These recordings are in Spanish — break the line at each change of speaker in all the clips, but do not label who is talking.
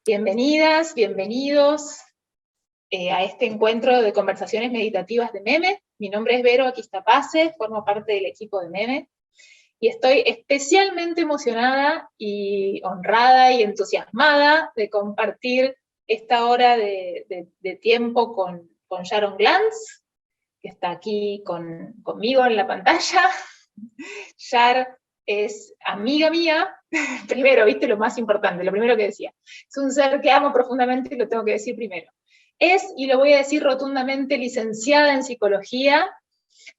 Bienvenidas, bienvenidos a este encuentro de conversaciones meditativas de Meme. Mi nombre es Vero Aquistapase, formo parte del equipo de Meme, y estoy especialmente emocionada y honrada y entusiasmada de compartir esta hora de tiempo con Sharon Glantz, que está aquí conmigo en la pantalla. Shar es amiga mía, primero, viste lo más importante, lo primero que decía. Es un ser que amo profundamente y lo tengo que decir primero. Es, y lo voy a decir rotundamente, licenciada en psicología,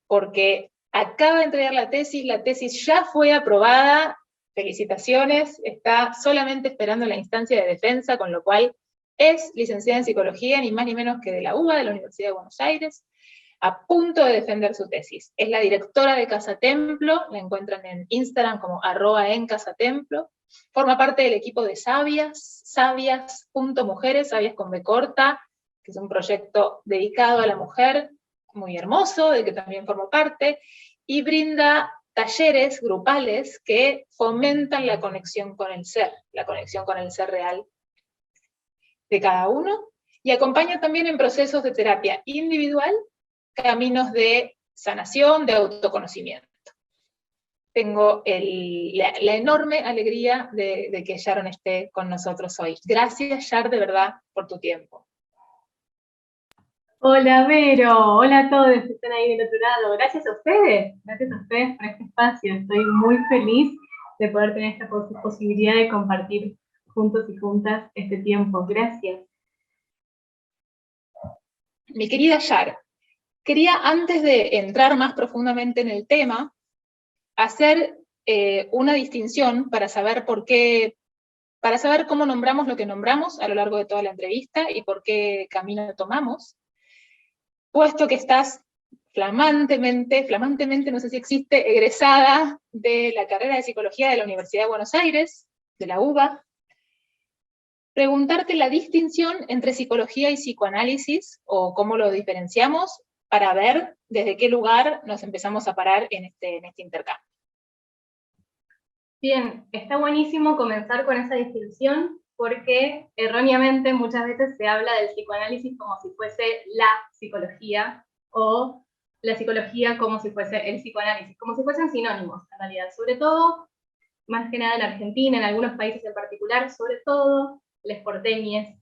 porque acaba de entregar la tesis ya fue aprobada, felicitaciones, está solamente esperando la instancia de defensa, con lo cual es licenciada en psicología, ni más ni menos que de la UBA, de la Universidad de Buenos Aires, a punto de defender su tesis. Es la directora de Casa Templo, la encuentran en Instagram como @encasatemplo, forma parte del equipo de Sabias, sabias.mujeres, Sabias con B corta, que es un proyecto dedicado a la mujer, muy hermoso, del que también formo parte, y brinda talleres grupales que fomentan la conexión con el ser real de cada uno, y acompaña también en procesos de terapia individual, caminos de sanación, de autoconocimiento. Tengo la enorme alegría de que Sharon esté con nosotros hoy. Gracias, Shar, de verdad, por tu tiempo.
Hola, Vero. Hola a todos que están ahí del otro lado. Gracias a ustedes por este espacio. Estoy muy feliz de poder tener esta posibilidad de compartir juntos y juntas este tiempo. Gracias.
Mi querida Shar, quería, antes de entrar más profundamente en el tema, hacer una distinción para saber cómo nombramos lo que nombramos a lo largo de toda la entrevista y por qué camino tomamos, puesto que estás flamantemente, no sé si existe, egresada de la carrera de Psicología de la Universidad de Buenos Aires, de la UBA, preguntarte la distinción entre psicología y psicoanálisis, o cómo lo diferenciamos, para ver desde qué lugar nos empezamos a parar en este intercambio.
Bien, está buenísimo comenzar con esa distinción porque erróneamente muchas veces se habla del psicoanálisis como si fuese la psicología o la psicología como si fuese el psicoanálisis, como si fuesen sinónimos en realidad, sobre todo, más que nada en Argentina, en algunos países en particular, sobre todo les porteñes,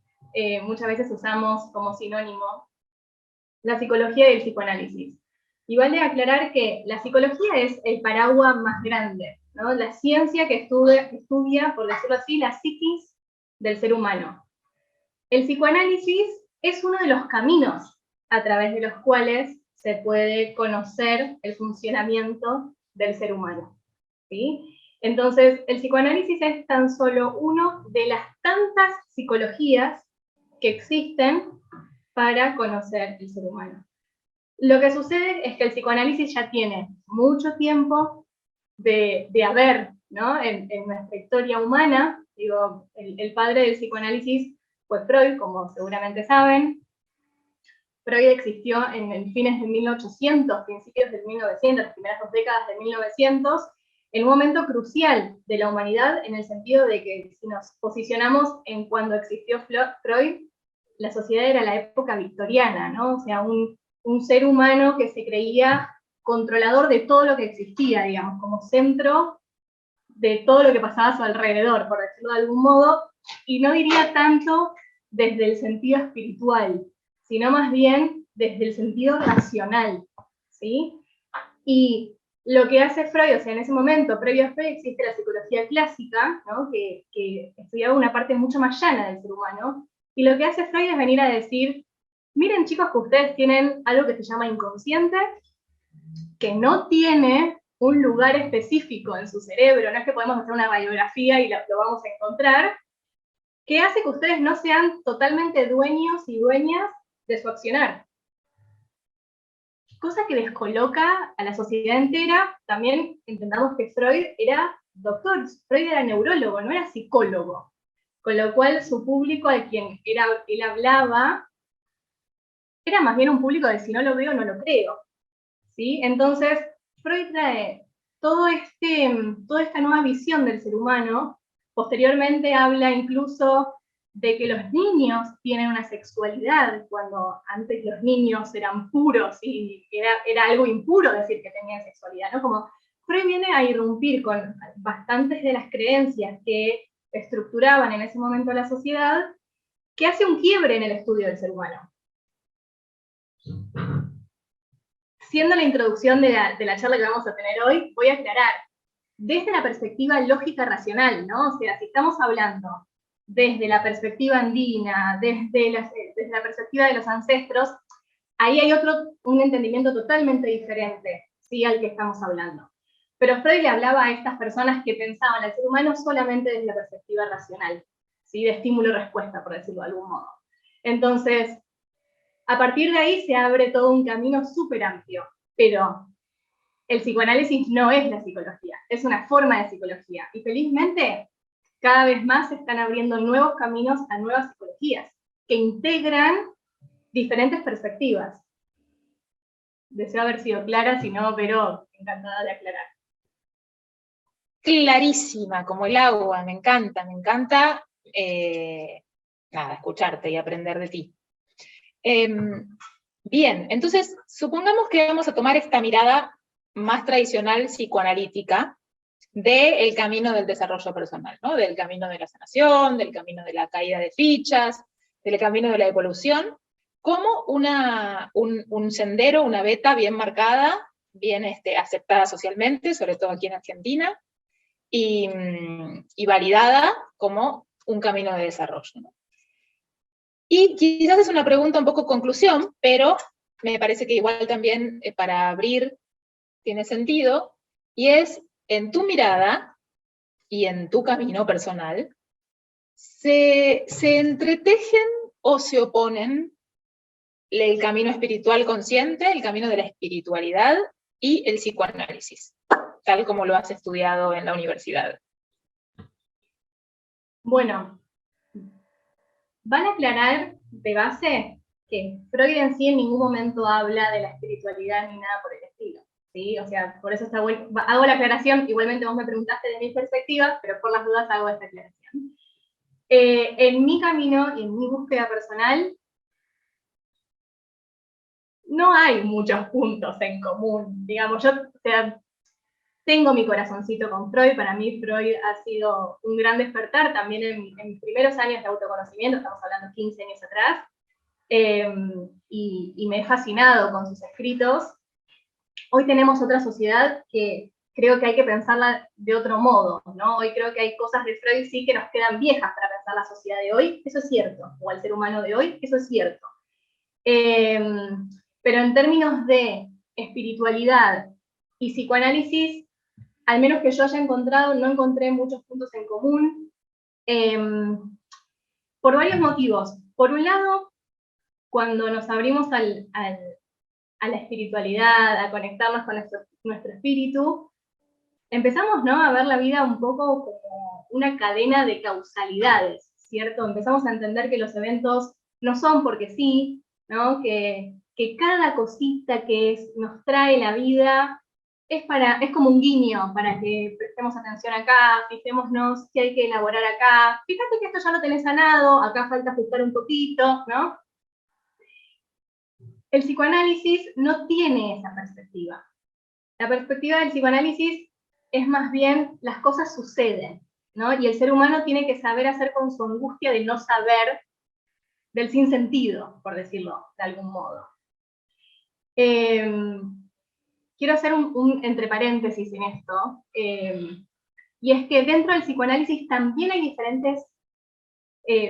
muchas veces usamos como sinónimo la psicología y el psicoanálisis. Y vale aclarar que la psicología es el paraguas más grande, ¿no? La ciencia que estudia, por decirlo así, la psiquis del ser humano. El psicoanálisis es uno de los caminos a través de los cuales se puede conocer el funcionamiento del ser humano, ¿sí? Entonces, el psicoanálisis es tan solo uno de las tantas psicologías que existen para conocer el ser humano. Lo que sucede es que el psicoanálisis ya tiene mucho tiempo de haber, ¿no? En nuestra historia humana. Digo, el padre del psicoanálisis fue Freud, como seguramente saben. Freud existió en fines de 1800, principios de 1900, las primeras 2 décadas de 1900, en un momento crucial de la humanidad, en el sentido de que si nos posicionamos en cuando existió Freud, la sociedad era la época victoriana, ¿no? O sea, un ser humano que se creía controlador de todo lo que existía, digamos, como centro de todo lo que pasaba a su alrededor, por decirlo de algún modo, y no diría tanto desde el sentido espiritual, sino más bien desde el sentido racional, ¿sí? Y lo que hace Freud, o sea, en ese momento, previo a Freud, existe la psicología clásica, ¿no? que estudiaba una parte mucho más llana del ser humano, y lo que hace Freud es venir a decir, miren chicos que ustedes tienen algo que se llama inconsciente, que no tiene un lugar específico en su cerebro, no es que podemos hacer una radiografía y lo vamos a encontrar, que hace que ustedes no sean totalmente dueños y dueñas de su accionar. Cosa que descoloca a la sociedad entera. También entendamos que Freud era doctor, Freud era neurólogo, no era psicólogo, con lo cual su público al quien él hablaba era más bien un público de si no lo veo, no lo creo, ¿sí? Entonces, Freud trae toda esta nueva visión del ser humano. Posteriormente habla incluso de que los niños tienen una sexualidad, cuando antes los niños eran puros y era algo impuro decir que tenían sexualidad, ¿no? Como Freud viene a irrumpir con bastantes de las creencias que estructuraban en ese momento la sociedad, que hace un quiebre en el estudio del ser humano. Siendo la introducción de la charla que vamos a tener hoy, voy a aclarar, desde la perspectiva lógica racional, ¿no? O sea, si estamos hablando desde la perspectiva andina, desde la perspectiva de los ancestros, ahí hay un entendimiento totalmente diferente, ¿sí?, al que estamos hablando. Pero Freud le hablaba a estas personas que pensaban al ser humano solamente desde la perspectiva racional, ¿sí?, de estímulo-respuesta, por decirlo de algún modo. Entonces, a partir de ahí se abre todo un camino súper amplio, pero el psicoanálisis no es la psicología, es una forma de psicología, y felizmente cada vez más se están abriendo nuevos caminos a nuevas psicologías, que integran diferentes perspectivas. Deseo haber sido clara, si no, pero encantada de aclarar.
Clarísima, como el agua, me encanta, nada, escucharte y aprender de ti. Bien, entonces, supongamos que vamos a tomar esta mirada más tradicional psicoanalítica del camino del desarrollo personal, ¿no? Del camino de la sanación, del camino de la caída de fichas, del camino de la evolución, como un sendero, una beta bien marcada, bien aceptada socialmente, sobre todo aquí en Argentina, y validada como un camino de desarrollo, ¿no? Y quizás es una pregunta un poco conclusión, pero me parece que igual también para abrir tiene sentido, y es, en tu mirada y en tu camino personal, ¿se entretejen o se oponen el camino espiritual consciente, el camino de la espiritualidad y el psicoanálisis, tal como lo has estudiado en la universidad?
Bueno, van a aclarar de base que Freud en sí en ningún momento habla de la espiritualidad ni nada por el estilo, ¿sí? O sea, por eso está bueno. Hago la aclaración, igualmente vos me preguntaste de mi perspectiva, pero por las dudas hago esta aclaración. En mi camino y en mi búsqueda personal, no hay muchos puntos en común, digamos, yo, o sea, tengo mi corazoncito con Freud, para mí Freud ha sido un gran despertar también en mis primeros años de autoconocimiento, estamos hablando 15 años atrás, y me he fascinado con sus escritos. Hoy tenemos otra sociedad que creo que hay que pensarla de otro modo, ¿no? Hoy creo que hay cosas de Freud sí que nos quedan viejas para pensar la sociedad de hoy, eso es cierto, o al ser humano de hoy, eso es cierto. Pero en términos de espiritualidad y psicoanálisis, al menos que yo haya encontrado, no encontré muchos puntos en común, por varios motivos. Por un lado, cuando nos abrimos a la espiritualidad, a conectarnos con nuestro espíritu, empezamos, ¿no?, a ver la vida un poco como una cadena de causalidades, ¿cierto? Empezamos a entender que los eventos no son porque sí, ¿no? Que cada cosita que nos trae la vida es como un guiño para que prestemos atención acá, fijémonos qué hay que elaborar acá, fíjate que esto ya lo tenés sanado, acá falta ajustar un poquito, ¿no? El psicoanálisis no tiene esa perspectiva. La perspectiva del psicoanálisis es más bien las cosas suceden, ¿no? Y el ser humano tiene que saber hacer con su angustia de no saber, del sinsentido, por decirlo de algún modo. Quiero hacer un entre paréntesis en esto, y es que dentro del psicoanálisis también hay diferentes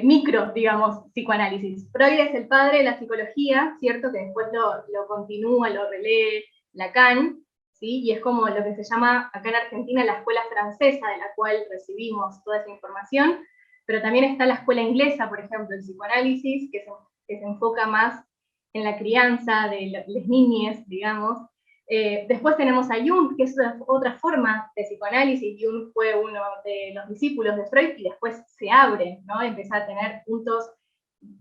micro, digamos, psicoanálisis. Freud es el padre de la psicología, ¿cierto? Que después lo continúa, lo relee Lacan, ¿sí? Y es como lo que se llama acá en Argentina la escuela francesa, de la cual recibimos toda esa información, pero también está la escuela inglesa, por ejemplo, el psicoanálisis, que se enfoca más en la crianza de las niñas, digamos. Después tenemos a Jung, que es otra forma de psicoanálisis. Jung fue uno de los discípulos de Freud y después se abre, ¿no? Empieza a tener puntos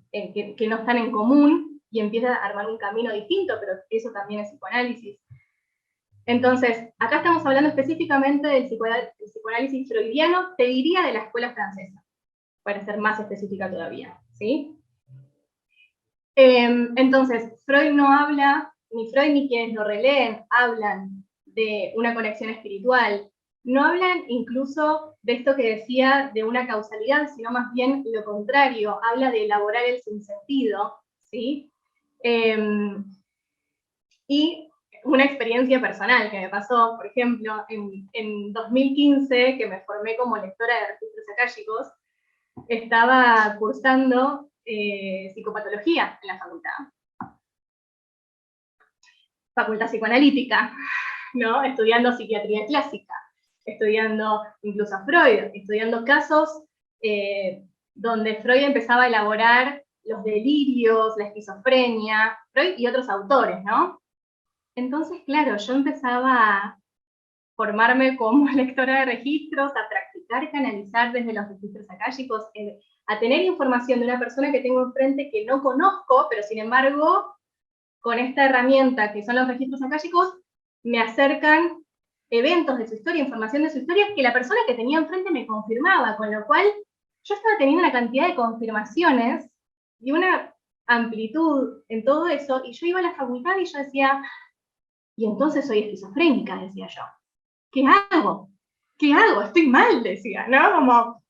que no están en común y empieza a armar un camino distinto, pero eso también es psicoanálisis. Entonces, acá estamos hablando específicamente del psicoanálisis freudiano, te diría de la escuela francesa, para ser más específica todavía, ¿sí? Entonces, Freud no habla, ni Freud ni quienes lo releen, hablan de una conexión espiritual, no hablan incluso de esto que decía de una causalidad, sino más bien lo contrario, habla de elaborar el sinsentido, ¿sí? Y una experiencia personal que me pasó, por ejemplo, en 2015, que me formé como lectora de registros akáshicos, estaba cursando psicopatología en la facultad psicoanalítica, ¿no? Estudiando psiquiatría clásica, estudiando incluso a Freud, estudiando casos donde Freud empezaba a elaborar los delirios, la esquizofrenia, Freud y otros autores, ¿no? Entonces, claro, yo empezaba a formarme como lectora de registros, a practicar canalizar desde los registros akáshicos, a tener información de una persona que tengo enfrente que no conozco, pero sin embargo, con esta herramienta que son los registros akáshicos, me acercan eventos de su historia, información de su historia, que la persona que tenía enfrente me confirmaba, con lo cual yo estaba teniendo una cantidad de confirmaciones y una amplitud en todo eso, y yo iba a la facultad y yo decía, y entonces soy esquizofrénica, decía yo. ¿Qué hago? ¿Qué hago? Estoy mal, decía, ¿no? Como,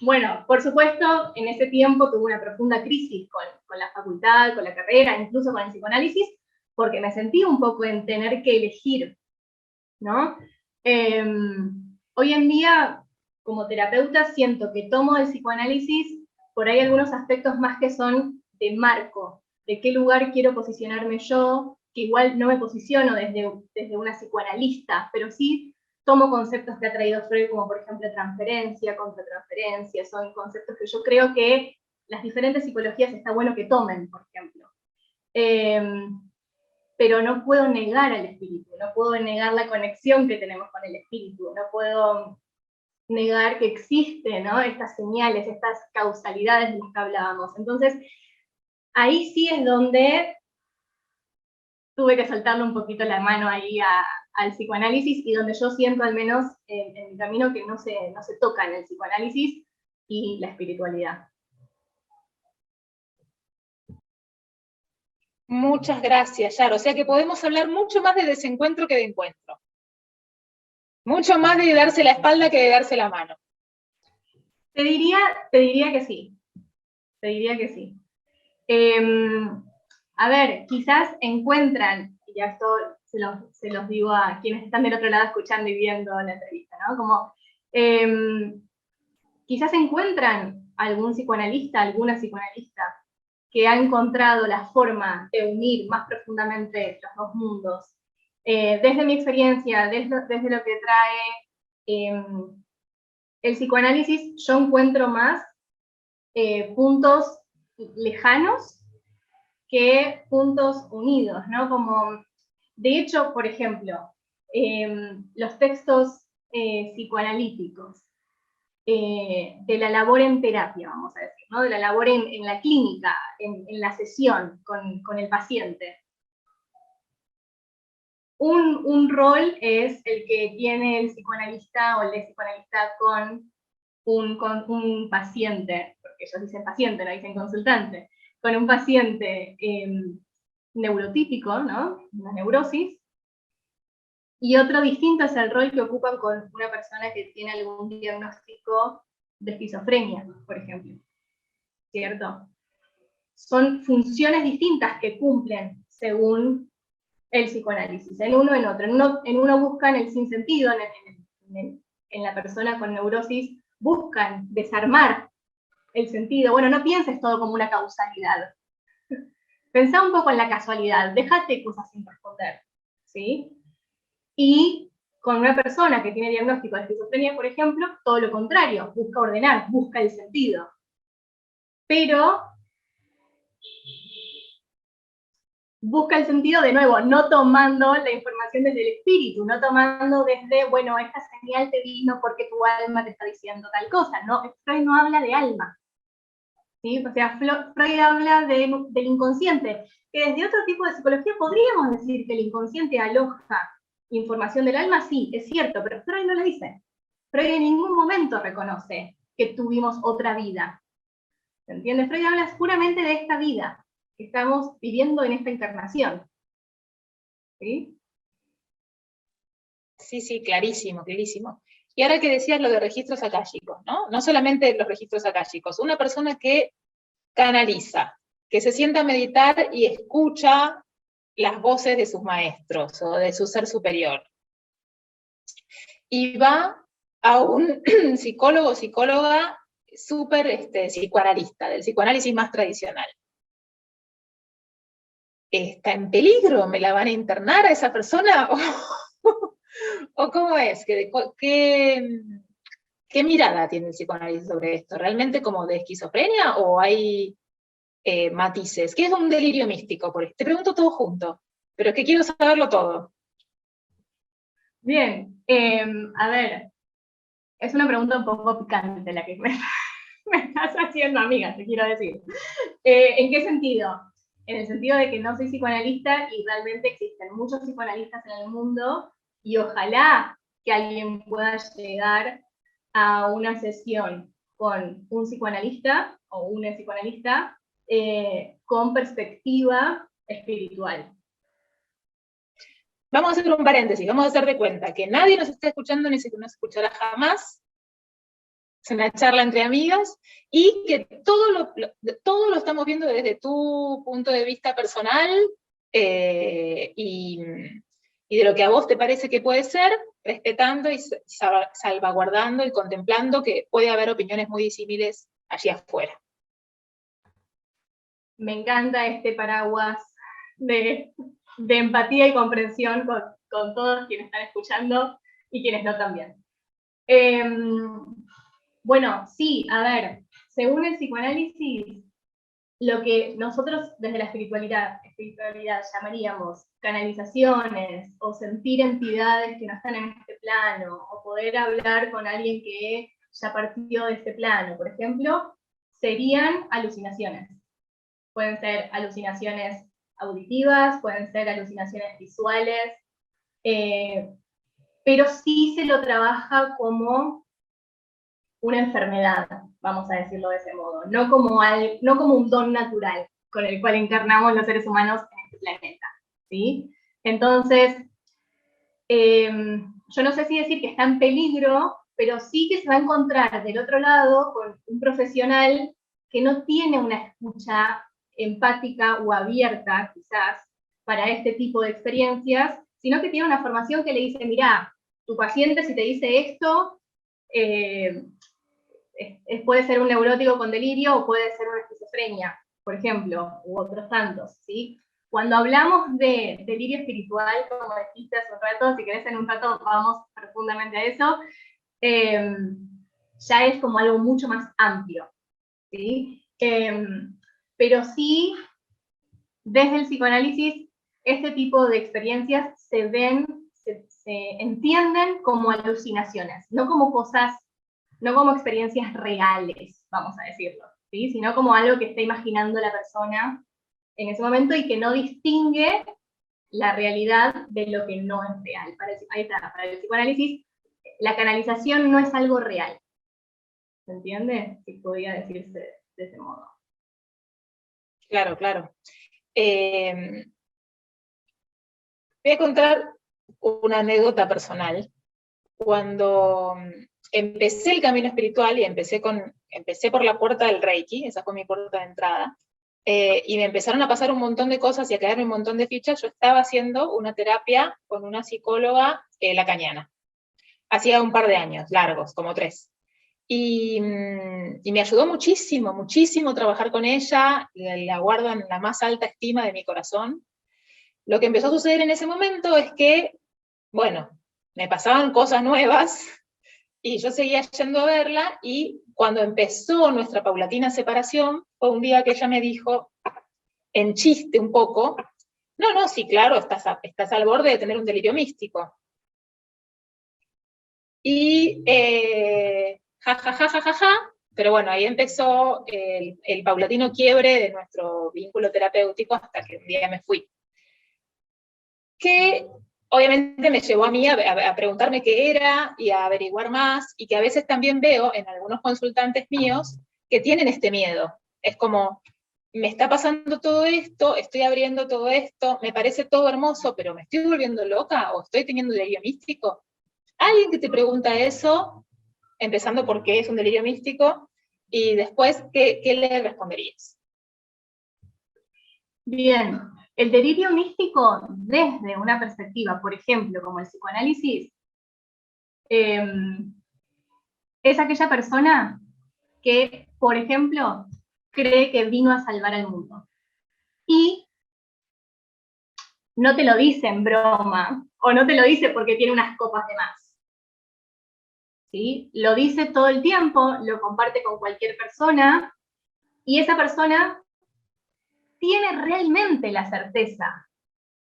bueno, por supuesto, en ese tiempo tuve una profunda crisis con la facultad, con la carrera, incluso con el psicoanálisis, porque me sentí un poco en tener que elegir, ¿no? Hoy en día, como terapeuta, siento que tomo del psicoanálisis por ahí algunos aspectos más que son de marco, de qué lugar quiero posicionarme yo, que igual no me posiciono desde una psicoanalista, pero sí tomo conceptos que ha traído Freud, como por ejemplo transferencia, contratransferencia, son conceptos que yo creo que las diferentes psicologías está bueno que tomen, por ejemplo. Pero no puedo negar al espíritu, no puedo negar la conexión que tenemos con el espíritu, no puedo negar que existen, ¿no? Estas señales, estas causalidades de las que hablábamos. Entonces, ahí sí es donde tuve que soltarle un poquito la mano ahí al psicoanálisis, y donde yo siento al menos en mi camino que no se tocan el psicoanálisis y la espiritualidad.
Muchas gracias, Yar. O sea que podemos hablar mucho más de desencuentro que de encuentro. Mucho más de darse la espalda que de darse la mano.
Te diría que sí. Te diría que sí. A ver, quizás encuentran, y ya esto se los digo a quienes están del otro lado escuchando y viendo la entrevista, ¿no? Como, quizás encuentran algún psicoanalista, alguna psicoanalista, que ha encontrado la forma de unir más profundamente los dos mundos. Desde mi experiencia, desde lo que trae el psicoanálisis, yo encuentro más puntos lejanos que puntos unidos, ¿no? Como, de hecho, por ejemplo, los textos psicoanalíticos, de la labor en terapia, vamos a decir, ¿no? De la labor en la clínica, en la sesión con el paciente. Un rol es el que tiene el psicoanalista o el psicoanalista con un paciente, porque ellos dicen paciente, no dicen consultante, con un paciente neurotípico, ¿no? Una neurosis. Y otro distinto es el rol que ocupan con una persona que tiene algún diagnóstico de esquizofrenia, por ejemplo. ¿Cierto? Son funciones distintas que cumplen según el psicoanálisis, en uno en otro. En uno buscan el sinsentido, en la persona con neurosis buscan desarmar el sentido. Bueno, no pienses todo como una causalidad. Pensá un poco en la casualidad, déjate cosas sin responder, ¿sí? Y con una persona que tiene diagnóstico de esquizofrenia, por ejemplo, todo lo contrario, busca ordenar, busca el sentido. Pero busca el sentido, de nuevo, no tomando la información desde el espíritu, no tomando desde, bueno, esta señal te vino porque tu alma te está diciendo tal cosa. No, Freud no habla de alma. ¿Sí? O sea, Freud habla del inconsciente, que desde otro tipo de psicología podríamos decir que el inconsciente aloja información del alma, sí, es cierto, pero Freud no lo dice. Freud en ningún momento reconoce que tuvimos otra vida. ¿Se entiende? Freud habla puramente de esta vida que estamos viviendo en esta encarnación. ¿Sí?
Sí, sí, clarísimo, clarísimo. Y ahora que decías lo de registros akáshicos, ¿no? No solamente los registros akáshicos, una persona que canaliza, que se sienta a meditar y escucha las voces de sus maestros o de su ser superior. Y va a un psicólogo o psicóloga súper psicoanalista, del psicoanálisis más tradicional. ¿Está en peligro? ¿Me la van a internar a esa persona? ¿O cómo es? ¿Qué mirada tiene el psicoanálisis sobre esto? ¿Realmente como de esquizofrenia o hay matices? ¿Qué es un delirio místico? Te pregunto todo junto, pero es que quiero saberlo todo.
Bien, a ver, es una pregunta un poco picante la que me estás haciendo, amiga, te quiero decir. ¿En qué sentido? En el sentido de que no soy psicoanalista y realmente existen muchos psicoanalistas en el mundo y ojalá que alguien pueda llegar a una sesión con un psicoanalista o una psicoanalista con perspectiva espiritual.
Vamos a hacer un paréntesis, vamos a hacer de cuenta que nadie nos está escuchando ni se nos escuchará jamás. Es una charla entre amigas y que todo lo estamos viendo desde tu punto de vista personal y de lo que a vos te parece que puede ser, respetando y salvaguardando y contemplando que puede haber opiniones muy disímiles allí afuera.
Me encanta este paraguas de empatía y comprensión con todos quienes están escuchando y quienes no también. Bueno, sí, a ver, según el psicoanálisis, lo que nosotros desde la espiritualidad llamaríamos canalizaciones o sentir entidades que no están en este plano o poder hablar con alguien que ya partió de este plano, por ejemplo, serían alucinaciones. Pueden ser alucinaciones auditivas, pueden ser alucinaciones visuales, pero sí se lo trabaja como una enfermedad, vamos a decirlo de ese modo, no como un don natural con el cual encarnamos los seres humanos en este planeta, ¿sí? Entonces, yo no sé si decir que está en peligro, pero sí que se va a encontrar del otro lado con un profesional que no tiene una escucha empática o abierta, quizás, para este tipo de experiencias, sino que tiene una formación que le dice, mirá, tu paciente si te dice esto, puede ser un neurótico con delirio o puede ser una esquizofrenia, por ejemplo, u otros tantos, ¿sí? Cuando hablamos de delirio espiritual, como dijiste hace un rato, si querés en un rato vamos profundamente a eso, ya es como algo mucho más amplio, ¿sí? Pero sí, desde el psicoanálisis, este tipo de experiencias se entienden como alucinaciones, no como cosas, no como experiencias reales, vamos a decirlo, ¿sí? Sino como algo que está imaginando la persona en ese momento y que no distingue la realidad de lo que no es real. Ahí está, para el psicoanálisis, la canalización no es algo real. ¿Se entiende? Si podría decirse de ese modo.
Claro, claro. Voy a contar una anécdota personal. Cuando empecé el camino espiritual y empecé por la puerta del Reiki, esa fue mi puerta de entrada, y me empezaron a pasar un montón de cosas y a caerme un montón de fichas, yo estaba haciendo una terapia con una psicóloga lacaniana. Hacía un par de años, largos, como 3. Y me ayudó muchísimo, muchísimo trabajar con ella, la guardo en la más alta estima de mi corazón. Lo que empezó a suceder en ese momento es que, bueno, me pasaban cosas nuevas y yo seguía yendo a verla y cuando empezó nuestra paulatina separación, fue un día que ella me dijo, en chiste un poco, no, sí, claro, estás al borde de tener un delirio místico. Y pero bueno, ahí empezó el paulatino quiebre de nuestro vínculo terapéutico hasta que un día me fui. Que obviamente me llevó a mí a preguntarme qué era y a averiguar más, y que a veces también veo en algunos consultantes míos que tienen este miedo. Es como, me está pasando todo esto, estoy abriendo todo esto, me parece todo hermoso, pero ¿me estoy volviendo loca o estoy teniendo un delirio místico? Alguien que te pregunta eso, empezando por qué es un delirio místico, y después, ¿qué le responderías?
Bien, el delirio místico desde una perspectiva, por ejemplo, como el psicoanálisis, es aquella persona que, por ejemplo, cree que vino a salvar al mundo. Y no te lo dice en broma, o no te lo dice porque tiene unas copas de más. ¿Sí? Lo dice todo el tiempo, lo comparte con cualquier persona, y esa persona tiene realmente la certeza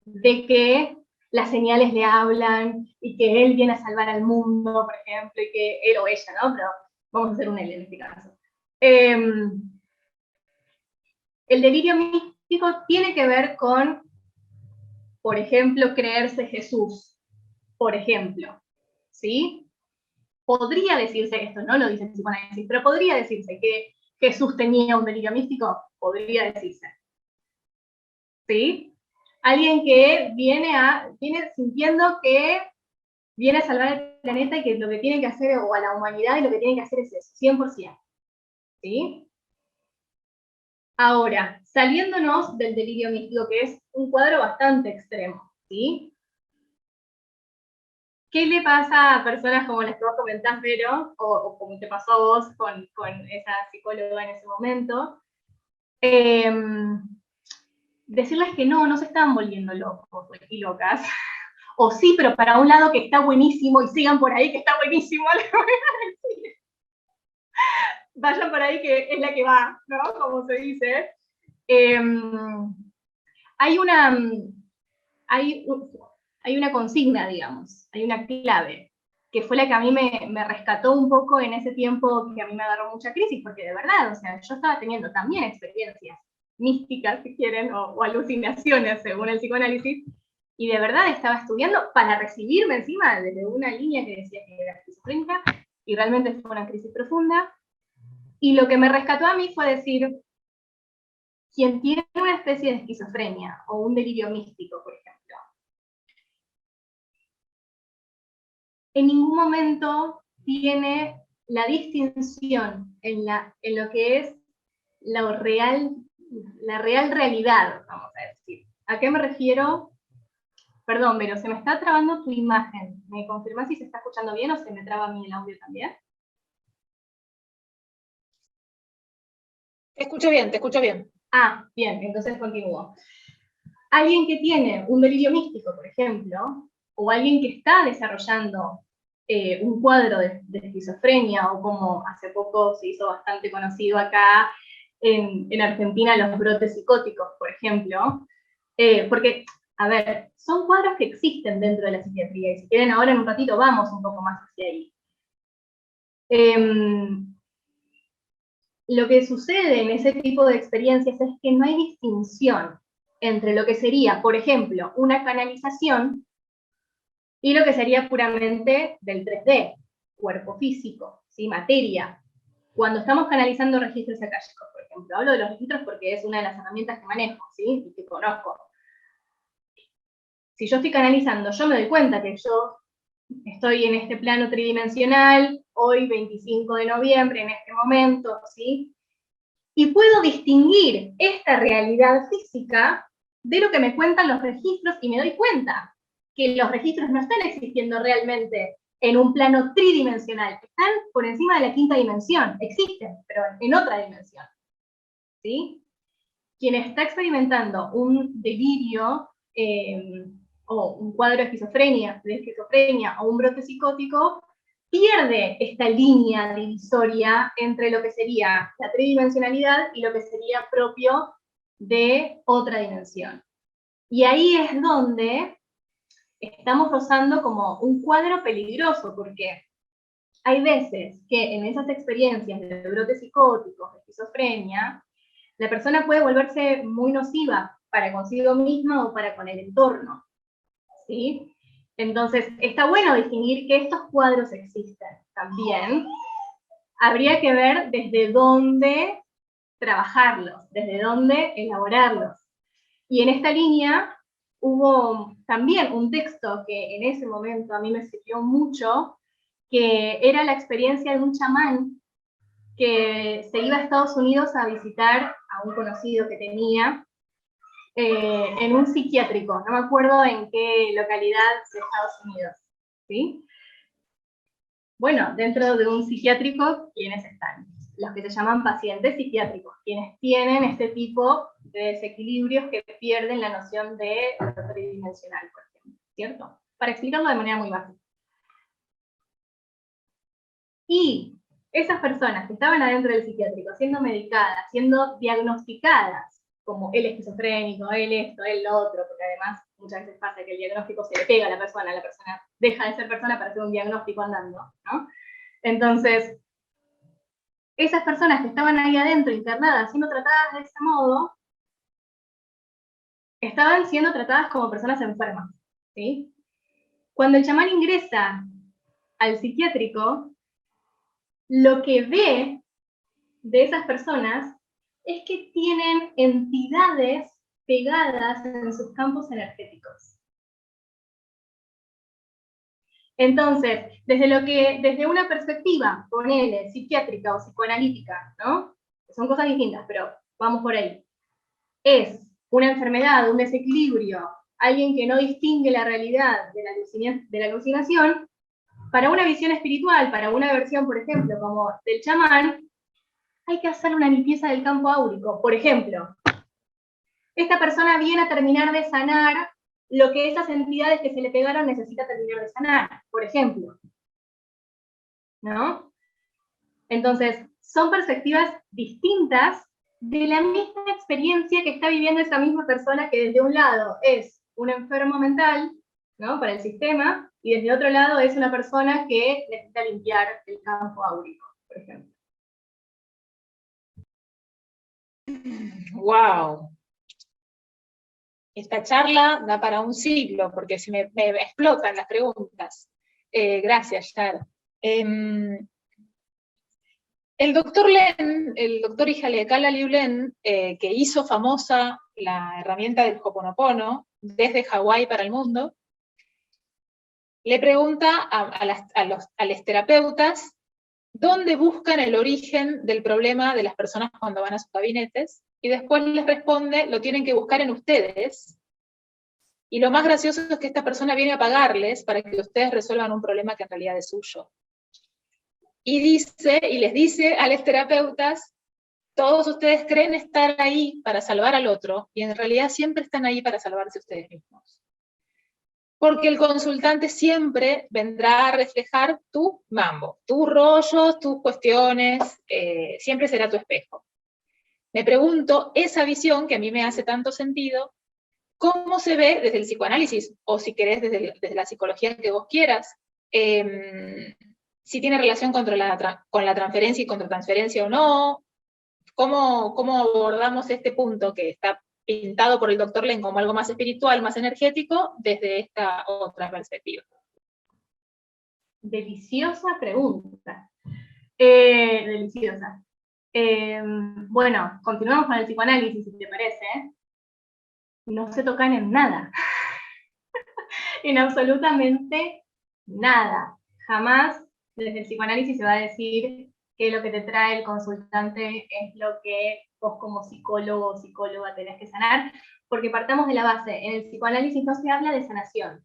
de que las señales le hablan y que él viene a salvar al mundo, por ejemplo, y que él o ella, ¿no? Pero vamos a hacer un él en este caso. El delirio místico tiene que ver con, por ejemplo, creerse Jesús, por ejemplo, ¿sí? Podría decirse, esto no lo dice el psicoanálisis, pero podría decirse que Jesús tenía un delirio místico, podría decirse, ¿sí? Alguien que viene sintiendo que viene a salvar el planeta y que lo que tiene que hacer, o a la humanidad, y lo que tiene que hacer es eso, 100%, ¿sí? Ahora, saliéndonos del delirio místico, que es un cuadro bastante extremo, ¿sí? ¿Qué le pasa a personas como las que vos comentás, Vero, o como te pasó a vos con esa psicóloga en ese momento? Decirles que no se están volviendo locos y locas. O sí, pero para un lado que está buenísimo, y sigan por ahí que está buenísimo, les voy a decir. Vayan por ahí que es la que va, ¿no? Como se dice. Hay una consigna, digamos, hay una clave, que fue la que a mí me rescató un poco en ese tiempo que a mí me agarró mucha crisis, porque de verdad, o sea, yo estaba teniendo también experiencias místicas, si quieren, o alucinaciones, según el psicoanálisis, y de verdad estaba estudiando para recibirme encima de una línea que decía que era esquizofrénica, y realmente fue una crisis profunda, y lo que me rescató a mí fue decir, quien tiene una especie de esquizofrenia o un delirio místico, por ejemplo, en ningún momento tiene la distinción en lo que es la real realidad, vamos a decir. ¿A qué me refiero? Perdón, pero se me está trabando tu imagen. ¿Me confirmás si se está escuchando bien o se me traba a mí el audio también?
Te escucho bien, te escucho bien.
Ah, bien, entonces continúo. Alguien que tiene un delirio místico, por ejemplo, o alguien que está desarrollando un cuadro de esquizofrenia, o como hace poco se hizo bastante conocido acá en Argentina, los brotes psicóticos, por ejemplo, porque, a ver, son cuadros que existen dentro de la psiquiatría, y si quieren ahora en un ratito vamos un poco más hacia ahí. Lo que sucede en ese tipo de experiencias es que no hay distinción entre lo que sería, por ejemplo, una canalización y lo que sería puramente del 3D, cuerpo físico, ¿sí? Materia. Cuando estamos canalizando registros akáshicos, por ejemplo, hablo de los registros porque es una de las herramientas que manejo, ¿sí? Y que conozco. Si yo estoy canalizando, yo me doy cuenta que yo estoy en este plano tridimensional, hoy 25 de noviembre, en este momento, ¿sí? Y puedo distinguir esta realidad física de lo que me cuentan los registros, y me doy cuenta que los registros no están existiendo realmente en un plano tridimensional, están por encima de la quinta dimensión, existen, pero en otra dimensión, ¿sí? Quien está experimentando un delirio o un cuadro de esquizofrenia o un brote psicótico, pierde esta línea divisoria entre lo que sería la tridimensionalidad y lo que sería propio de otra dimensión. Y ahí es donde estamos rozando como un cuadro peligroso, porque hay veces que en esas experiencias de brotes psicóticos, de esquizofrenia, la persona puede volverse muy nociva para consigo misma o para con el entorno, ¿sí? Entonces, está bueno distinguir que estos cuadros existen también. Habría que ver desde dónde trabajarlos, desde dónde elaborarlos. Y en esta línea hubo también un texto que en ese momento a mí me sirvió mucho, que era la experiencia de un chamán que se iba a Estados Unidos a visitar a un conocido que tenía en un psiquiátrico, no me acuerdo en qué localidad de Estados Unidos, ¿sí? Bueno, dentro de un psiquiátrico, ¿quiénes están? Los que se llaman pacientes psiquiátricos, quienes tienen este tipo de desequilibrios que pierden la noción de lo tridimensional, por ejemplo, ¿cierto? Para explicarlo de manera muy básica. Y esas personas que estaban adentro del psiquiátrico, siendo medicadas, siendo diagnosticadas, como él esquizofrénico, él esto, él lo otro, porque además muchas veces pasa que el diagnóstico se le pega a la persona deja de ser persona para hacer un diagnóstico andando, ¿no? Entonces, esas personas que estaban ahí adentro, internadas, siendo tratadas de ese modo, estaban siendo tratadas como personas enfermas, ¿sí? Cuando el chamán ingresa al psiquiátrico, lo que ve de esas personas es que tienen entidades pegadas en sus campos energéticos. Entonces, desde una perspectiva, ponele, psiquiátrica o psicoanalítica, ¿no? Son cosas distintas, pero vamos por ahí. Es una enfermedad, un desequilibrio, alguien que no distingue la realidad de la alucinación, para una visión espiritual, para una versión, por ejemplo, como del chamán, hay que hacer una limpieza del campo áurico. Por ejemplo, esta persona viene a terminar de sanar lo que esas entidades que se le pegaron necesita terminar de sanar, por ejemplo. ¿No? Entonces, son perspectivas distintas de la misma experiencia que está viviendo esa misma persona, que desde un lado es un enfermo mental, ¿no? Para el sistema, y desde otro lado es una persona que necesita limpiar el campo áurico, por ejemplo.
¡Wow! Esta charla da para un siglo, porque se me explotan las preguntas. Gracias, Yara. El doctor Len, el doctor Ijalekala Liu Len, que hizo famosa la herramienta del Ho'oponopono desde Hawái para el mundo, le pregunta a los terapeutas dónde buscan el origen del problema de las personas cuando van a sus gabinetes, y después les responde, lo tienen que buscar en ustedes, y lo más gracioso es que esta persona viene a pagarles para que ustedes resuelvan un problema que en realidad es suyo. Y les dice a los terapeutas, todos ustedes creen estar ahí para salvar al otro, y en realidad siempre están ahí para salvarse ustedes mismos. Porque el consultante siempre vendrá a reflejar tu mambo, tus rollos, tus cuestiones, siempre será tu espejo. Me pregunto, esa visión que a mí me hace tanto sentido, ¿cómo se ve desde el psicoanálisis? O si querés, desde la psicología que vos quieras. Si tiene relación con la transferencia y contratransferencia o no. ¿Cómo abordamos este punto que está pintado por el doctor Len como algo más espiritual, más energético, desde esta otra perspectiva?
Deliciosa pregunta. Deliciosa. Bueno, continuamos con el psicoanálisis, si te parece. No se tocan en nada. En absolutamente nada. Jamás desde el psicoanálisis se va a decir que lo que te trae el consultante es lo que vos como psicólogo o psicóloga tenés que sanar, porque partamos de la base, en el psicoanálisis no se habla de sanación.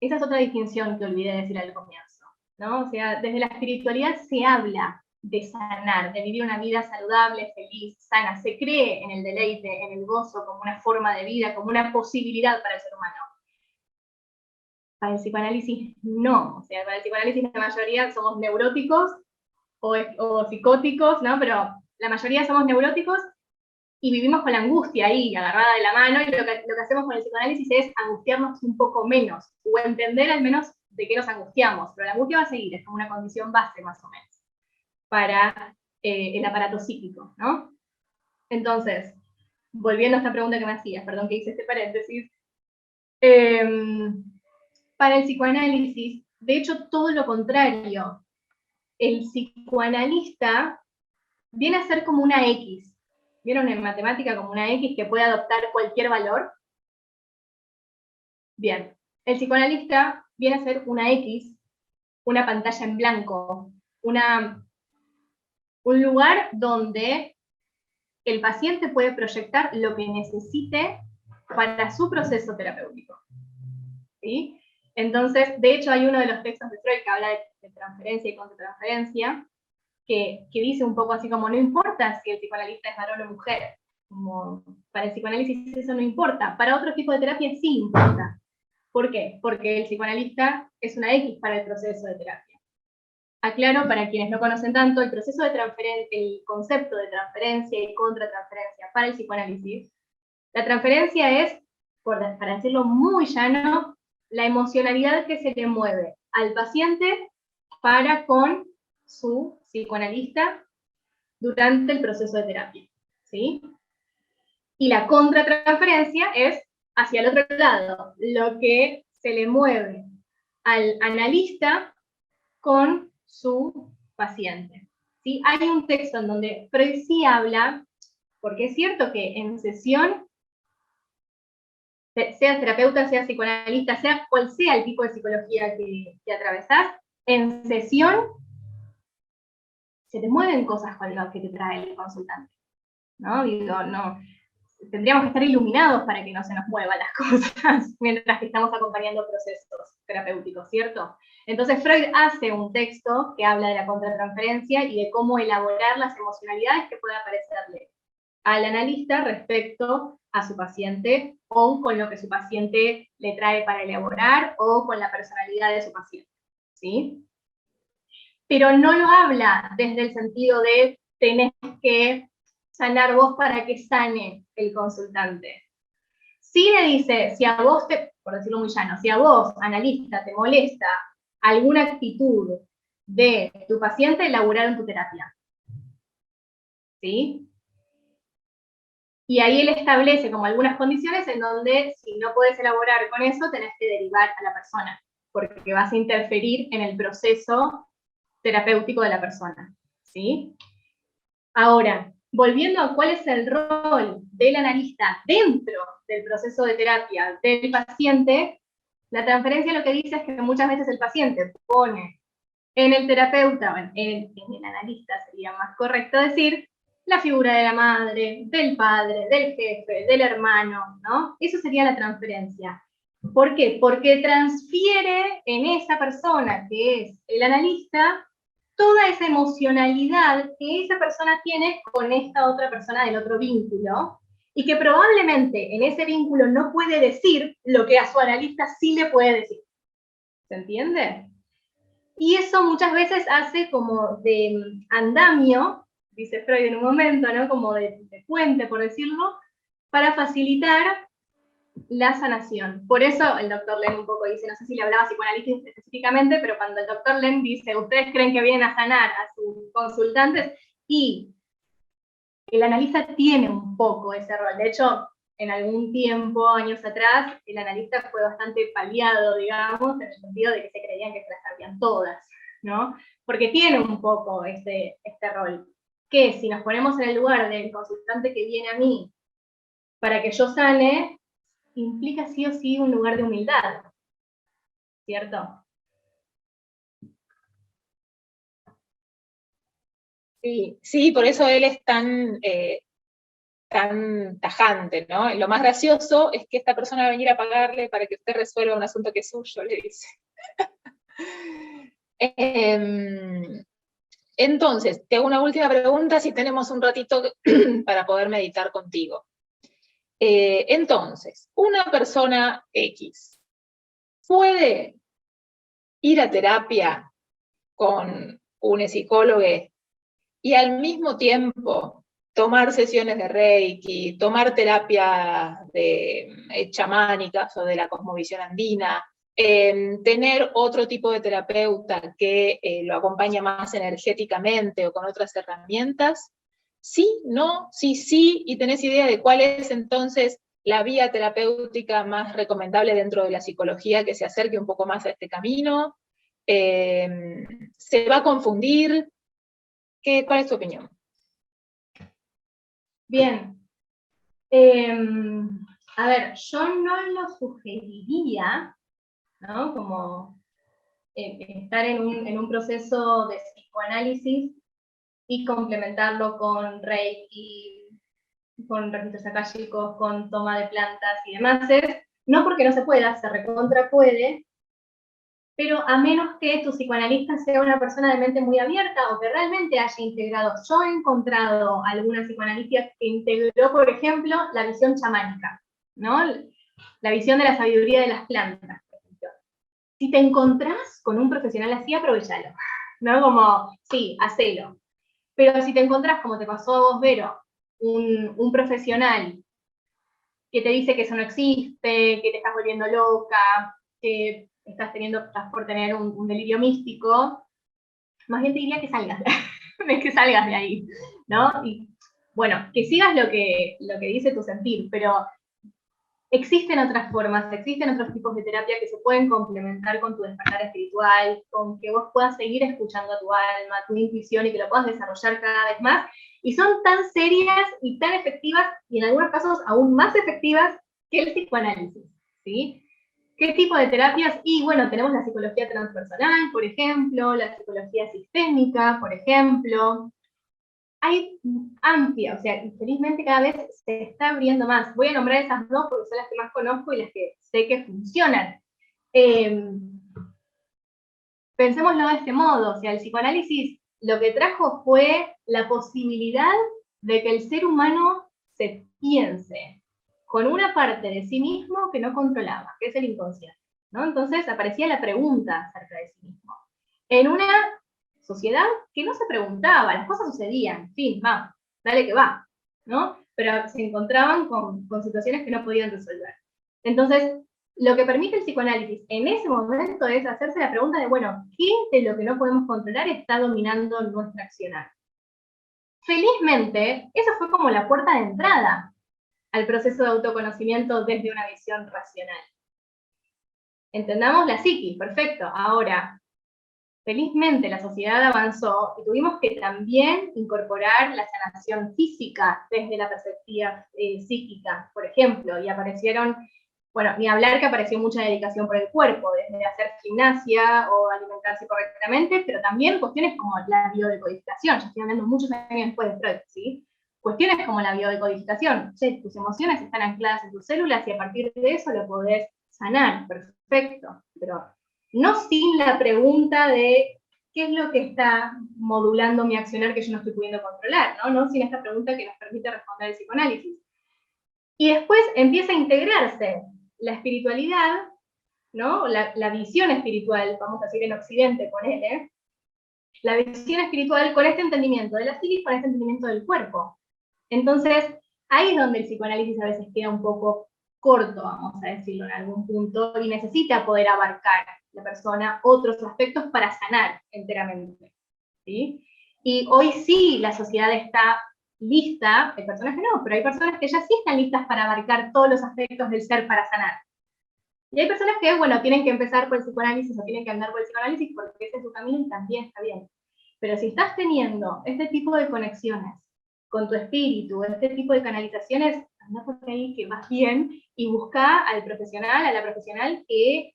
Esa es otra distinción que olvidé decir al comienzo, ¿no? O sea, desde la espiritualidad se habla de sanar, de vivir una vida saludable, feliz, sana. Se cree en el deleite, en el gozo, como una forma de vida, como una posibilidad para el ser humano. Para el psicoanálisis no. O sea, para el psicoanálisis la mayoría somos neuróticos o psicóticos, ¿no? Pero la mayoría somos neuróticos y vivimos con la angustia ahí, agarrada de la mano, y lo que hacemos con el psicoanálisis es angustiarnos un poco menos, o entender al menos de qué nos angustiamos, pero la angustia va a seguir, es como una condición base más o menos, para el aparato psíquico, ¿no? Entonces, volviendo a esta pregunta que me hacías, perdón que hice este paréntesis, para el psicoanálisis, de hecho, todo lo contrario. El psicoanalista viene a ser como una X. ¿Vieron en matemática como una X que puede adoptar cualquier valor? Bien, el psicoanalista viene a ser una X, una pantalla en blanco, un lugar donde el paciente puede proyectar lo que necesite para su proceso terapéutico. ¿Sí? Entonces, de hecho, hay uno de los textos de Freud que habla de transferencia y contratransferencia, que dice un poco así como, no importa si el psicoanalista es varón o mujer, como para el psicoanálisis eso no importa, para otro tipo de terapia sí importa. ¿Por qué? Porque el psicoanalista es una X para el proceso de terapia. Aclaro, para quienes no conocen tanto, el proceso de transferencia, el concepto de transferencia y contratransferencia para el psicoanálisis. La transferencia es, para decirlo muy llano, la emocionalidad que se le mueve al paciente para con su psicoanalista durante el proceso de terapia, ¿sí? Y la contratransferencia es hacia el otro lado, lo que se le mueve al analista con su paciente, ¿sí? Hay un texto en donde Freud sí habla, porque es cierto que en sesión, seas terapeuta, seas psicoanalista, sea cual sea el tipo de psicología que atravesás, en sesión se te mueven cosas con lo que te trae el consultante, ¿no? Digo, no, tendríamos que estar iluminados para que no se nos muevan las cosas mientras que estamos acompañando procesos terapéuticos, ¿cierto? Entonces Freud hace un texto que habla de la contratransferencia y de cómo elaborar las emocionalidades que pueda aparecerle al analista respecto a su paciente o con lo que su paciente le trae para elaborar o con la personalidad de su paciente, ¿sí? Pero no lo habla desde el sentido de tenés que sanar vos para que sane el consultante. Sí le dice, si a vos por decirlo muy llano, si a vos, analista, te molesta alguna actitud de tu paciente, elaborar en tu terapia. ¿Sí? Y ahí él establece como algunas condiciones en donde si no puedes elaborar con eso, tenés que derivar a la persona, porque vas a interferir en el proceso terapéutico de la persona, ¿sí? Ahora, volviendo a cuál es el rol del analista dentro del proceso de terapia del paciente, la transferencia lo que dice es que muchas veces el paciente pone en el terapeuta, en el analista sería más correcto decir, la figura de la madre, del padre, del jefe, del hermano, ¿no? Eso sería la transferencia. ¿Por qué? Porque transfiere en esa persona que es el analista toda esa emocionalidad que esa persona tiene con esta otra persona del otro vínculo y que probablemente en ese vínculo no puede decir lo que a su analista sí le puede decir. ¿Se entiende? Y eso muchas veces hace como de andamio, dice Freud en un momento, ¿no? Como de puente, por decirlo, para facilitar la sanación. Por eso el doctor Len un poco dice, no sé si le hablaba psicoanálisis específicamente, pero cuando el doctor Len dice, ustedes creen que vienen a sanar a sus consultantes, y el analista tiene un poco ese rol. De hecho, en algún tiempo, años atrás, el analista fue bastante paliado, digamos, en el sentido de que se creían que se las sabían todas, ¿no? Porque tiene un poco este rol. Que si nos ponemos en el lugar del consultante que viene a mí para que yo sane, implica sí o sí un lugar de humildad, ¿cierto?
Sí, sí, por eso él es tan tajante, ¿no? Lo más gracioso es que esta persona va a venir a pagarle para que usted resuelva un asunto que es suyo, le dice. Entonces, te hago una última pregunta si tenemos un ratito para poder meditar contigo. Entonces, una persona X puede ir a terapia con un psicólogo y al mismo tiempo tomar sesiones de Reiki, tomar terapia chamánicas o de la cosmovisión andina, tener otro tipo de terapeuta que lo acompaña más energéticamente o con otras herramientas. Sí, no, sí, sí, y tenés idea de cuál es entonces la vía terapéutica más recomendable dentro de la psicología que se acerque un poco más a este camino. ¿Se va a confundir? ¿Cuál es tu opinión?
Bien. A ver, yo no lo sugeriría, ¿no? Como estar en un proceso de psicoanálisis y complementarlo con Reiki, con registros akáshicos, con toma de plantas y demás. No porque no se pueda, se recontra puede, pero a menos que tu psicoanalista sea una persona de mente muy abierta o que realmente haya integrado. Yo he encontrado alguna psicoanalista que integró, por ejemplo, la visión chamánica, ¿no? La visión de la sabiduría de las plantas, por ejemplo. Si te encontrás con un profesional así, aprovechalo, ¿no? Como, sí, hacelo. Pero si te encontrás, como te pasó a vos, Vero, un profesional que te dice que eso no existe, que te estás volviendo loca, que estás por tener un delirio místico, más bien te diría que salgas, que salgas de ahí, ¿no? Y bueno, que sigas lo que dice tu sentir, pero existen otras formas, existen otros tipos de terapia que se pueden complementar con tu despertar espiritual, con que vos puedas seguir escuchando a tu alma, tu intuición y que lo puedas desarrollar cada vez más. Y son tan serias y tan efectivas, y en algunos casos aún más efectivas que el psicoanálisis, ¿sí? ¿Qué tipo de terapias? Y bueno, tenemos la psicología transpersonal, por ejemplo, la psicología sistémica, por ejemplo. Hay amplia, o sea, felizmente cada vez se está abriendo más. Voy a nombrar esas dos porque son las que más conozco y las que sé que funcionan. Pensémoslo de este modo, o sea, el psicoanálisis lo que trajo fue la posibilidad de que el ser humano se piense con una parte de sí mismo que no controlaba, que es el inconsciente, ¿no? Entonces aparecía la pregunta acerca de sí mismo. En una sociedad que no se preguntaba, las cosas sucedían, en fin, va, dale que va, ¿no? Pero se encontraban con situaciones que no podían resolver. Entonces, lo que permite el psicoanálisis en ese momento es hacerse la pregunta de, bueno, ¿qué de lo que no podemos controlar está dominando nuestra accionar? Felizmente, esa fue como la puerta de entrada al proceso de autoconocimiento desde una visión racional. Entendamos la psiquis, perfecto. Ahora, felizmente la sociedad avanzó y tuvimos que también incorporar la sanación física desde la perspectiva psíquica, por ejemplo, y aparecieron, bueno, ni hablar que apareció mucha dedicación por el cuerpo, desde hacer gimnasia o alimentarse correctamente, pero también cuestiones como la biodecodificación, ya estoy hablando muchos años después de Freud, ¿sí? Cuestiones como la biodecodificación, sí, tus emociones están ancladas en tus células y a partir de eso lo podés sanar, perfecto, pero no sin la pregunta de qué es lo que está modulando mi accionar que yo no estoy pudiendo controlar, ¿no? No sin esta pregunta que nos permite responder el psicoanálisis. Y después empieza a integrarse la espiritualidad, ¿no? La visión espiritual, vamos a decir en Occidente, ponele, la visión espiritual con este entendimiento de la psiquis, con este entendimiento del cuerpo. Entonces, ahí es donde el psicoanálisis a veces queda un poco corto, vamos a decirlo en algún punto, y necesita poder abarcar la persona otros aspectos para sanar enteramente, ¿sí? Y hoy sí la sociedad está lista, hay personas que no, pero hay personas que ya sí están listas para abarcar todos los aspectos del ser para sanar. Y hay personas que, bueno, tienen que empezar por el psicoanálisis o tienen que andar por el psicoanálisis porque ese es su camino y también está bien. Pero si estás teniendo este tipo de conexiones con tu espíritu, este tipo de canalizaciones, anda por ahí que vas bien y busca al profesional, a la profesional que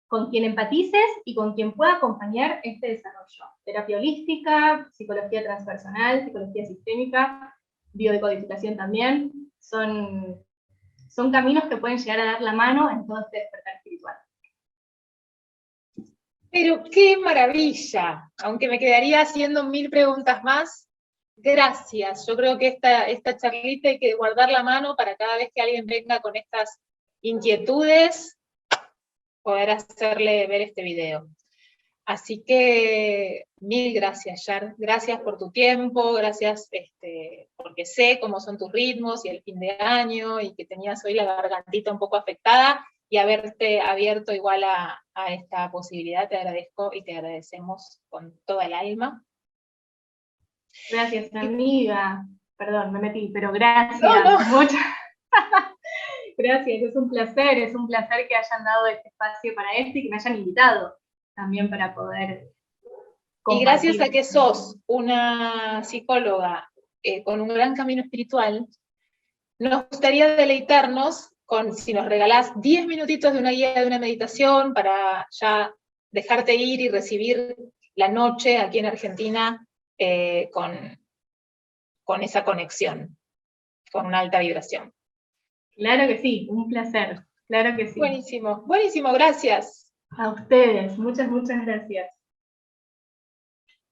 con quien empatices y con quien pueda acompañar este desarrollo. Terapia holística, psicología transpersonal, psicología sistémica, biodecodificación también, son caminos que pueden llegar a dar la mano en todo este despertar espiritual.
Pero qué maravilla, aunque me quedaría haciendo 1000 preguntas más. Gracias, yo creo que esta charlita hay que guardar la mano para cada vez que alguien venga con estas inquietudes, poder hacerle ver este video. Así que 1000 gracias, Yar. Gracias por tu tiempo, gracias porque sé cómo son tus ritmos y el fin de año y que tenías hoy la gargantita un poco afectada y haberte abierto igual a esta posibilidad. Te agradezco y te agradecemos con toda el alma.
Gracias, amiga. Perdón, me metí, pero gracias.
No.
Muchas gracias, es un placer que hayan dado este espacio para esto y que me hayan invitado también para poder compartir.
Y gracias a que sos una psicóloga con un gran camino espiritual, nos gustaría deleitarnos con, si nos regalás 10 minutitos de una guía de una meditación para ya dejarte ir y recibir la noche aquí en Argentina con esa conexión, con una alta vibración.
Claro que sí, un placer, claro que sí.
Buenísimo, buenísimo, gracias.
A ustedes, muchas gracias.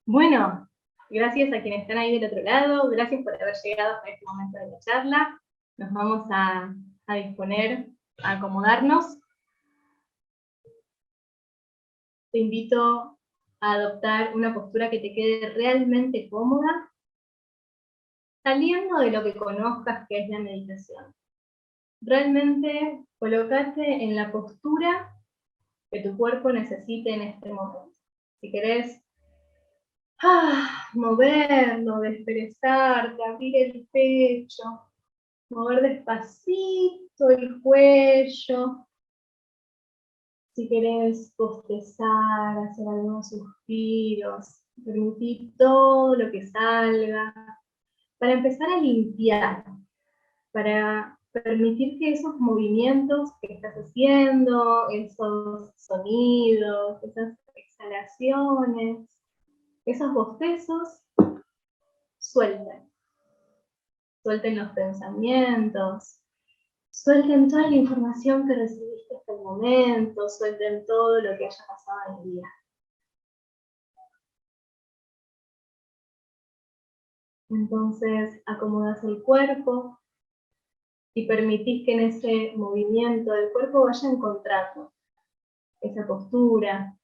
Bueno, gracias a quienes están ahí del otro lado, gracias por haber llegado hasta este momento de la charla. Nos vamos a disponer a acomodarnos. Te invito a adoptar una postura que te quede realmente cómoda, saliendo de lo que conozcas que es la meditación. Realmente colócate en la postura que tu cuerpo necesite en este momento. Si querés moverlo, desperezarte, abrir el pecho, mover despacito el cuello. Si querés bostezar, hacer algunos suspiros, permitir todo lo que salga, para empezar a limpiar, para permitir que esos movimientos que estás haciendo, esos sonidos, esas exhalaciones, esos bostezos, suelten los pensamientos, suelten toda la información que recibiste hasta el momento, suelten todo lo que haya pasado en el día. Entonces acomodas el cuerpo y permitís que en ese movimiento del cuerpo vaya encontrando esa postura,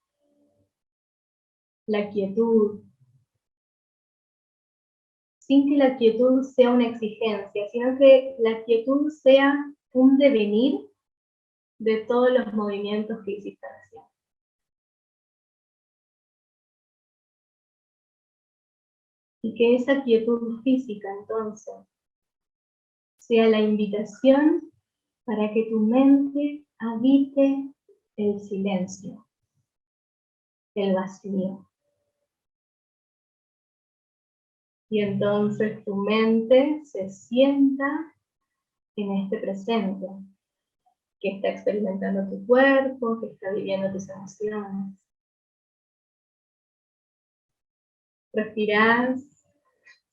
la quietud, sin que la quietud sea una exigencia, sino que la quietud sea un devenir de todos los movimientos que hiciste recién. Y que esa quietud física, entonces, sea la invitación para que tu mente habite el silencio, el vacío. Y entonces tu mente se sienta en este presente, que está experimentando tu cuerpo, que está viviendo tus emociones. Respirás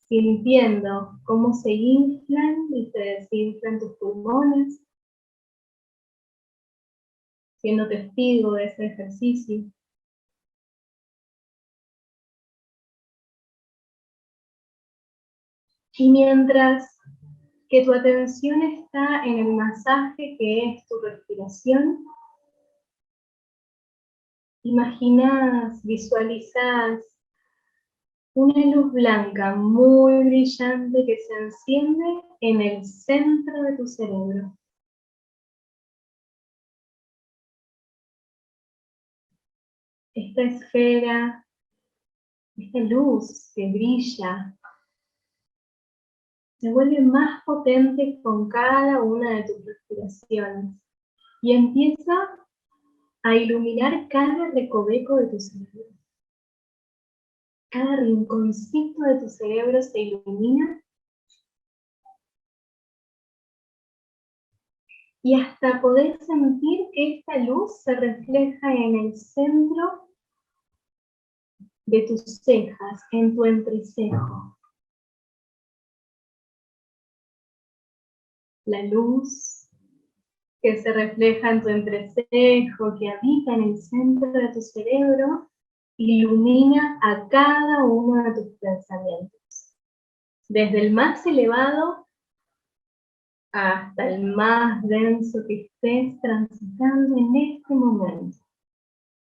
sintiendo cómo se inflan y se desinflan tus pulmones, siendo testigo de ese ejercicio. Y mientras que tu atención está en el masaje que es tu respiración, imaginas, visualizas una luz blanca muy brillante que se enciende en el centro de tu cerebro. Esta esfera, esta luz que brilla, se vuelve más potente con cada una de tus respiraciones y empieza a iluminar cada recoveco de tu cerebro. Cada rinconcito de tu cerebro se ilumina y hasta poder sentir que esta luz se refleja en el centro de tus cejas, en tu entrecejo. La luz que se refleja en tu entrecejo, que habita en el centro de tu cerebro, ilumina a cada uno de tus pensamientos. Desde el más elevado hasta el más denso que estés transitando en este momento.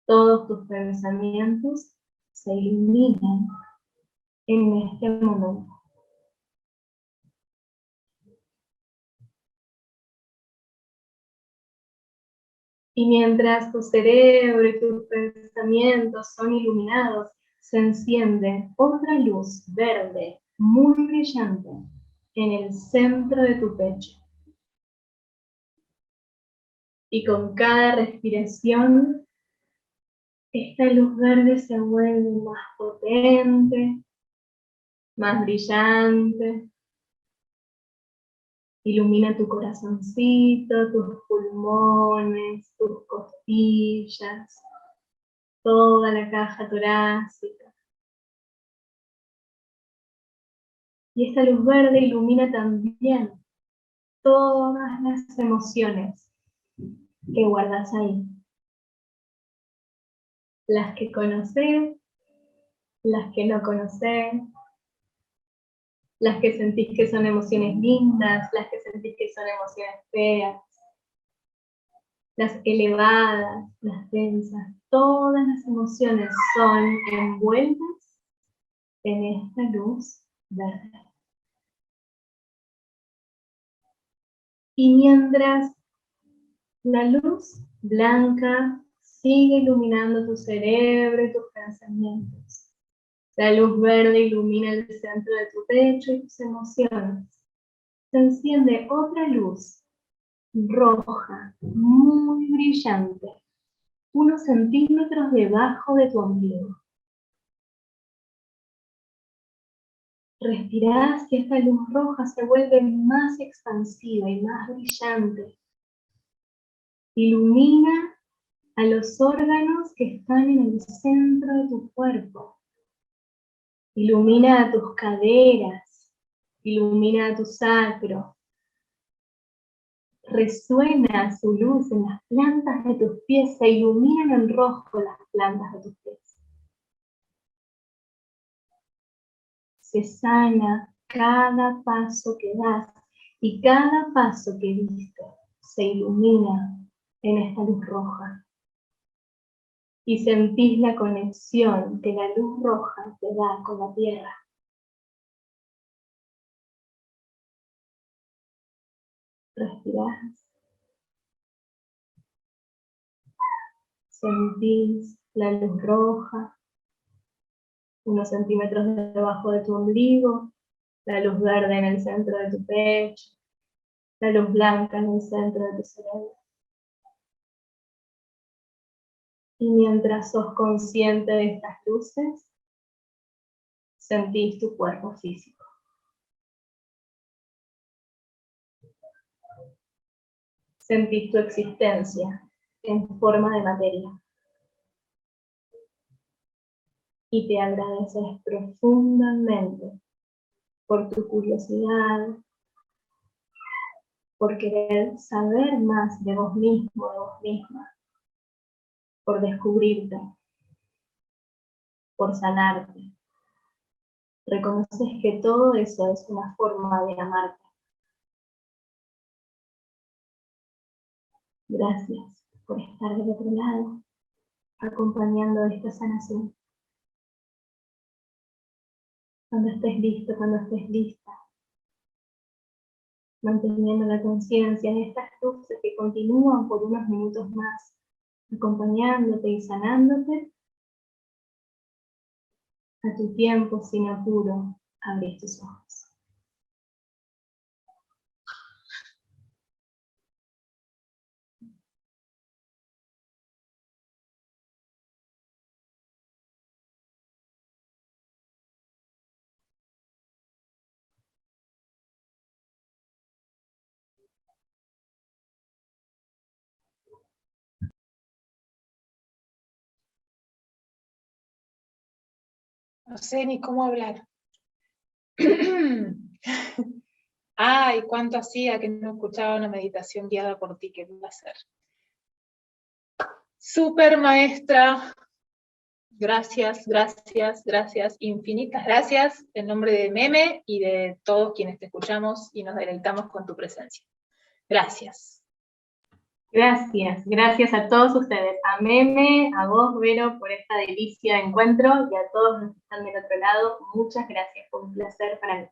Todos tus pensamientos se iluminan en este momento. Y mientras tu cerebro y tus pensamientos son iluminados, se enciende otra luz verde muy brillante en el centro de tu pecho. Y con cada respiración, esta luz verde se vuelve más potente, más brillante. Ilumina tu corazoncito, tus pulmones, tus costillas, toda la caja torácica. Y esta luz verde ilumina también todas las emociones que guardas ahí. Las que conoces, las que no conoces, las que sentís que son emociones lindas, las que sentís que son emociones feas, las elevadas, las densas, todas las emociones son envueltas en esta luz verde. Y mientras la luz blanca sigue iluminando tu cerebro y tus pensamientos, la luz verde ilumina el centro de tu pecho y tus emociones. Se enciende otra luz roja, muy brillante, unos centímetros debajo de tu ombligo. Respirás y esta luz roja se vuelve más expansiva y más brillante. Ilumina a los órganos que están en el centro de tu cuerpo. Ilumina a tus caderas, ilumina a tu sacro. Resuena su luz en las plantas de tus pies, se iluminan en rojo las plantas de tus pies. Se sana cada paso que das y cada paso que diste se ilumina en esta luz roja. Y sentís la conexión que la luz roja te da con la tierra. Respirás. Sentís la luz roja, unos centímetros debajo de tu ombligo, la luz verde en el centro de tu pecho, la luz blanca en el centro de tu cerebro. Y mientras sos consciente de estas luces, sentís tu cuerpo físico. Sentís tu existencia en forma de materia. Y te agradeces profundamente por tu curiosidad, por querer saber más de vos mismo, de vos misma, por descubrirte, por sanarte. Reconoces que todo eso es una forma de amarte. Gracias por estar del otro lado, acompañando esta sanación. Cuando estés listo, cuando estés lista, manteniendo la conciencia en estas luces que continúan por unos minutos más, acompañándote y sanándote, a tu tiempo, sin apuro, abrís tus ojos.
No sé ni cómo hablar. Ay, cuánto hacía que no escuchaba una meditación guiada por ti, qué placer. Súper maestra. Gracias, gracias, gracias, infinitas gracias en nombre de Meme y de todos quienes te escuchamos y nos deleitamos con tu presencia. Gracias.
Gracias, gracias a todos ustedes, a Meme, a vos, Vero, por esta delicia de encuentro y a todos los que están del otro lado, muchas gracias, fue un placer para mí.